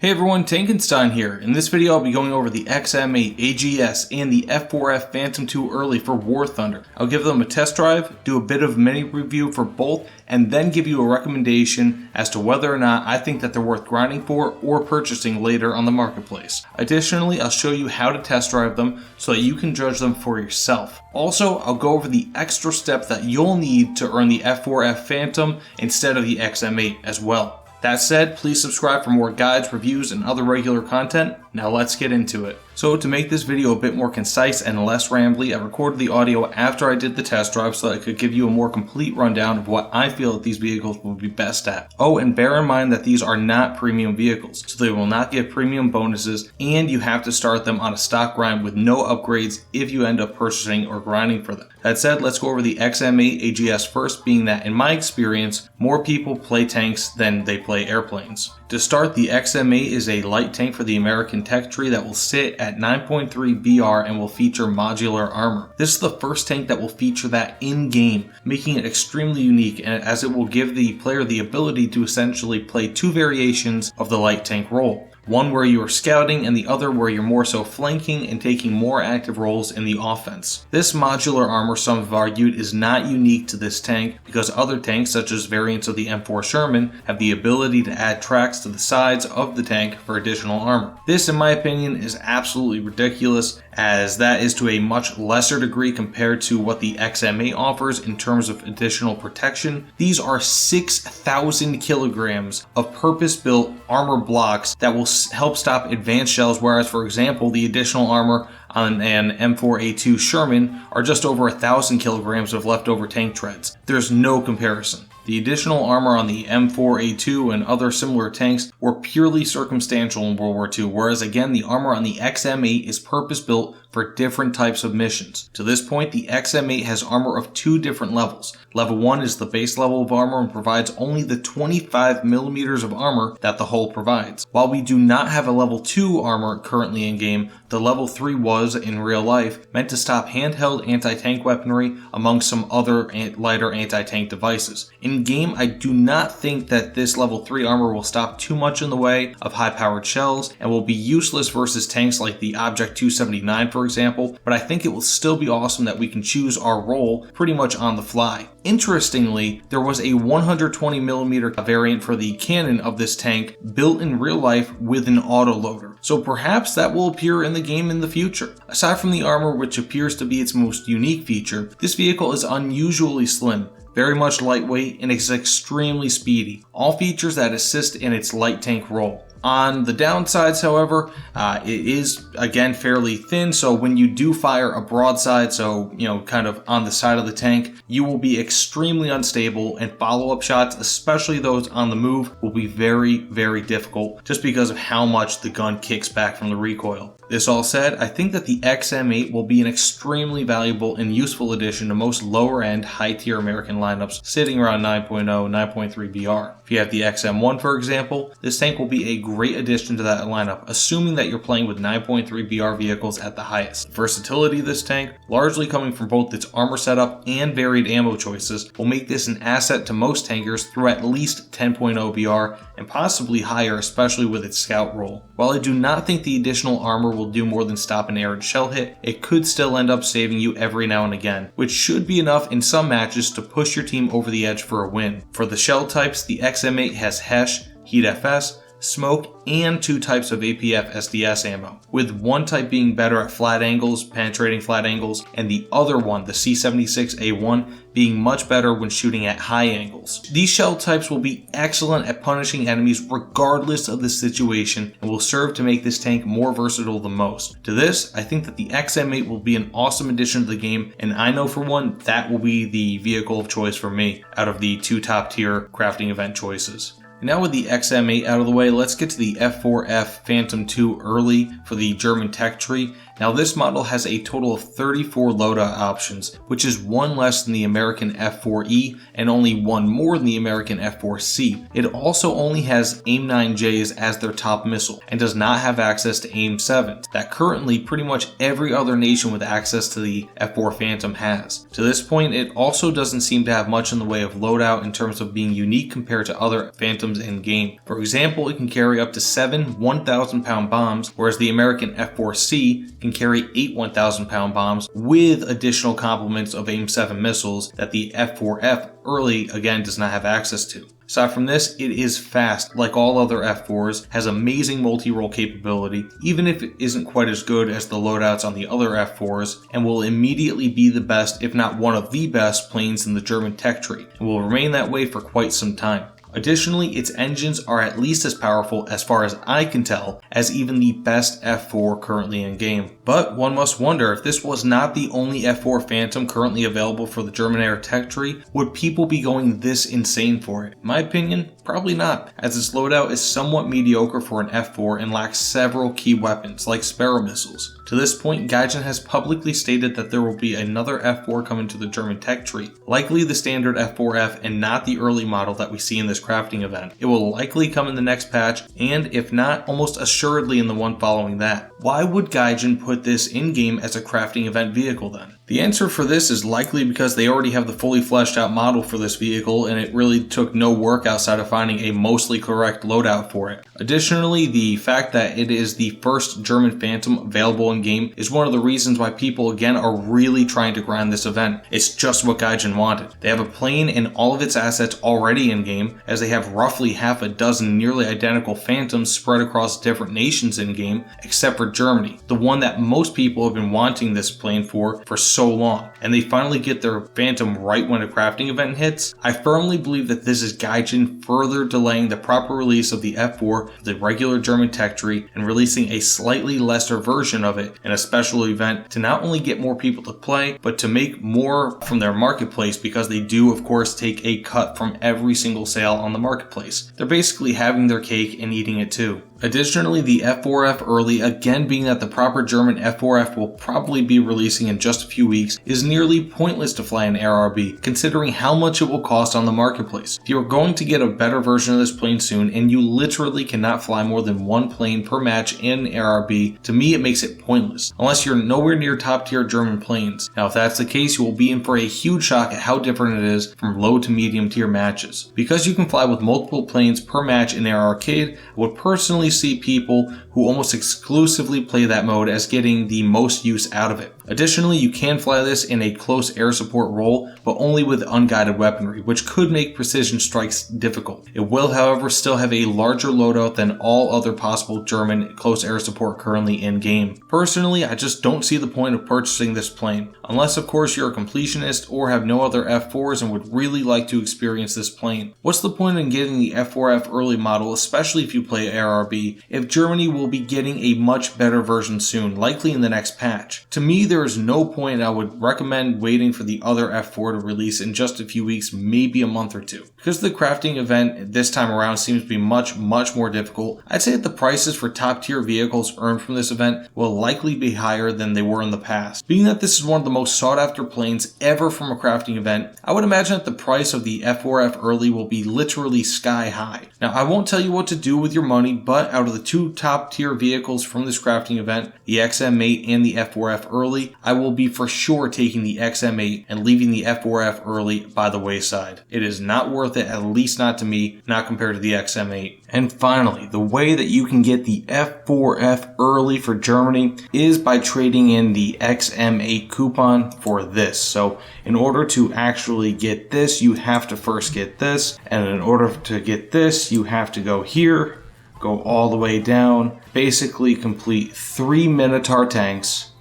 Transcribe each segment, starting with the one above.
Hey everyone, Tankenstein here. In this video I'll be going over the XM8 AGS and the F-4F Phantom II Early for War Thunder. I'll give them a test drive, do a bit of mini review for both, and then give you a recommendation as to whether or not I think that they're worth grinding for or purchasing later on the marketplace. Additionally, I'll show you how to test drive them so that you can judge them for yourself. Also, I'll go over the extra step that you'll need to earn the F-4F Phantom instead of the XM8 as well. That said, please subscribe for more guides, reviews, and other regular content. Now let's get into it. So to make this video a bit more concise and less rambly, I recorded the audio after I did the test drive so that I could give you a more complete rundown of what I feel that these vehicles will be best at. Oh, and bear in mind that these are not premium vehicles, so they will not give premium bonuses, and you have to start them on a stock grind with no upgrades if you end up purchasing or grinding for them. That said, let's go over the XM8 AGS first, being that in my experience, more people play tanks than they play airplanes. To start, the XM8 is a light tank for the American tech tree that will sit at 9.3 BR and will feature modular armor. This is the first tank that will feature that in-game, making it extremely unique, and as it will give the player the ability to essentially play two variations of the light tank role. One where you are scouting and the other where you're more so flanking and taking more active roles in the offense. This modular armor, some have argued, is not unique to this tank because other tanks such as variants of the M4 Sherman have the ability to add tracks to the sides of the tank for additional armor. This, in my opinion, is absolutely ridiculous, as that is to a much lesser degree compared to what the XM8 offers in terms of additional protection. These are 6,000 kilograms of purpose-built armor blocks that will help stop advanced shells, whereas, for example, the additional armor on an M4A2 Sherman are just over 1,000 kilograms of leftover tank treads. There's no comparison. The additional armor on the M4A2 and other similar tanks were purely circumstantial in World War II, whereas again the armor on the XM8 is purpose-built for different types of missions. To this point, the XM8 has armor of two different levels. Level 1 is the base level of armor and provides only the 25 millimeters of armor that the hull provides. While we do not have a level 2 armor currently in game, the level 3 was, in real life, meant to stop handheld anti-tank weaponry among some other lighter anti-tank devices. In game, I do not think that this level 3 armor will stop too much in the way of high-powered shells and will be useless versus tanks like the Object 279, for example, but I think it will still be awesome that we can choose our role pretty much on the fly. Interestingly, there was a 120mm variant for the cannon of this tank built in real life with an autoloader, so perhaps that will appear in the game in the future. Aside from the armor, which appears to be its most unique feature, this vehicle is unusually slim, very much lightweight, and is extremely speedy, all features that assist in its light tank role. On the downsides, however, it is again fairly thin, so when you do fire a broadside, so kind of on the side of the tank, you will be extremely unstable, and follow-up shots, especially those on the move, will be very, very difficult just because of how much the gun kicks back from the recoil. This all said, I think that the XM8 will be an extremely valuable and useful addition to most lower-end, high-tier American lineups sitting around 9.0, 9.3 BR. If you have the XM1, for example, this tank will be a great addition to that lineup, assuming that you're playing with 9.3 BR vehicles at the highest. The versatility of this tank, largely coming from both its armor setup and varied ammo choices, will make this an asset to most tankers through at least 10.0 BR and possibly higher, especially with its scout role. While I do not think the additional armor will do more than stop an errant shell hit, it could still end up saving you every now and again, which should be enough in some matches to push your team over the edge for a win. For the shell types, the XM8 has HESH, Heat FS, Smoke, and two types of APF SDS ammo, with one type being better at flat angles, penetrating flat angles, and the other one, the C76A1, being much better when shooting at high angles. These shell types will be excellent at punishing enemies regardless of the situation and will serve to make this tank more versatile than most. To this, I think that the XM8 will be an awesome addition to the game, and I know for one that will be the vehicle of choice for me out of the two top tier crafting event choices. Now with the XM8 out of the way, let's get to the F-4F Phantom II Early for the German tech tree. Now this model has a total of 34 loadout options, which is one less than the American F4E and only one more than the American F4C. It also only has AIM-9Js as their top missile and does not have access to AIM-7s that currently pretty much every other nation with access to the F4 Phantom has. To this point, it also doesn't seem to have much in the way of loadout in terms of being unique compared to other Phantoms in game. For example, it can carry up to 7 1,000-pound bombs, whereas the American F4C can carry 8 1,000-pound bombs with additional complements of AIM-7 missiles that the F-4F Early again does not have access to. Aside from this, it is fast like all other F4s, has amazing multi-role capability, even if it isn't quite as good as the loadouts on the other F4s, and will immediately be the best, if not one of the best, planes in the German tech tree, and will remain that way for quite some time. Additionally, its engines are at least as powerful, as far as I can tell, as even the best F4 currently in game. But one must wonder, if this was not the only F4 Phantom currently available for the German air tech tree, would people be going this insane for it? In my opinion, probably not, as its loadout is somewhat mediocre for an F4 and lacks several key weapons, like Sparrow missiles. To this point, Gaijin has publicly stated that there will be another F4 coming to the German tech tree, likely the standard F4F and not the early model that we see in this crafting event. It will likely come in the next patch, and if not, almost assuredly in the one following that. Why would Gaijin put this in-game as a crafting event vehicle then? The answer for this is likely because they already have the fully fleshed out model for this vehicle, and it really took no work outside of finding a mostly correct loadout for it. Additionally, the fact that it is the first German Phantom available in game is one of the reasons why people again are really trying to grind this event. It's just what Gaijin wanted. They have a plane and all of its assets already in game, as they have roughly half a dozen nearly identical Phantoms spread across different nations in game, except for Germany, the one that most people have been wanting this plane for so long, and they finally get their Phantom right when a crafting event hits. I firmly believe that this is Gaijin further delaying the proper release of the F4 for the regular German tech tree and releasing a slightly lesser version of it in a special event to not only get more people to play, but to make more from their marketplace, because they do of course take a cut from every single sale on the marketplace. They're basically having their cake and eating it too. Additionally, the F4F Early, again being that the proper German F4F will probably be releasing in just a few weeks, is nearly pointless to fly in ARB, considering how much it will cost on the marketplace. If you are going to get a better version of this plane soon, and you literally cannot fly more than one plane per match in ARB, to me it makes it pointless, unless you're nowhere near top tier German planes. Now if that's the case, you will be in for a huge shock at how different it is from low to medium tier matches. Because you can fly with multiple planes per match in Air Arcade, I would personally see people who almost exclusively play that mode as getting the most use out of it. Additionally, you can fly this in a close air support role, but only with unguided weaponry, which could make precision strikes difficult. It will, however, still have a larger loadout than all other possible German close air support currently in game. Personally, I just don't see the point of purchasing this plane, unless of course you're a completionist or have no other F4s and would really like to experience this plane. What's the point in getting the F4F Early model, especially if you play ARB, if Germany will be getting a much better version soon, likely in the next patch? To me, there is no point. I would recommend waiting for the other F4 to release in just a few weeks, maybe a month or two. Because the crafting event this time around seems to be much more difficult, I'd say that the prices for top tier vehicles earned from this event will likely be higher than they were in the past. Being that this is one of the most sought after planes ever from a crafting event, I would imagine that the price of the F4F Early will be literally sky high. Now I won't tell you what to do with your money, but out of the two top tier vehicles from this crafting event, the XM8 and the F4F Early, I will be for sure taking the XM8 and leaving the F4F Early by the wayside. It is not worth it, at least not to me, not compared to the XM8. And finally, the way that you can get the F4F Early for Germany is by trading in the XM8 coupon for this. So in order to actually get this, you have to first get this, and in order to get this, you have to go here, go all the way down, basically complete 3 Minotaur tanks.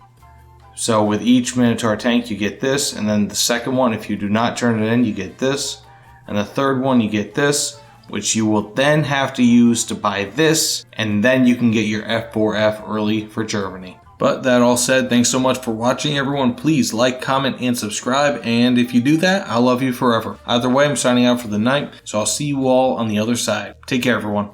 So with each Minotaur tank you get this, and then the second one, if you do not turn it in, you get this, and the third one you get this, which you will then have to use to buy this, and then you can get your F4F Early for Germany. But that all said, thanks so much for watching everyone. Please like, comment, and subscribe, and if you do that, I'll love you forever. Either way, I'm signing out for the night, so I'll see you all on the other side. Take care everyone.